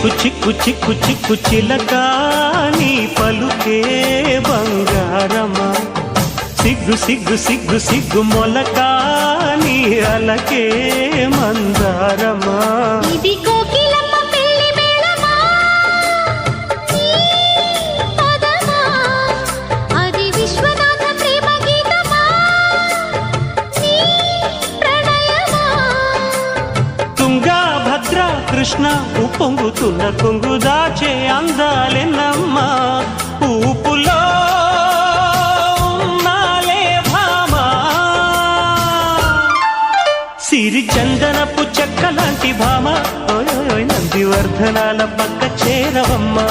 చిక్కు చిక్కు చిక్కు చిక్కు చిలక నీ పలుకే బంగారమా సిగ్గు సిగ్గు సిగ్గు సిగ్గు మొలక నీ అలకే మందారమా ఇది కోకిలమ్మ పెళ్లి మేళమా నీ పదమా అది విశ్వనాథ ప్రేమ గీతమా నీ ప్రణయమా తుంగా భద్ర కృష్ణ ఉప్పొంగుతున్న కొంగు దాచే అందాలెన్నమ్మా ఊపులో ఉన్నాలే భామా సిరి చందనపు చెక్క లాంటి భామ ఓయ్ నందివర్ధనాల పక్క చేరవమ్మా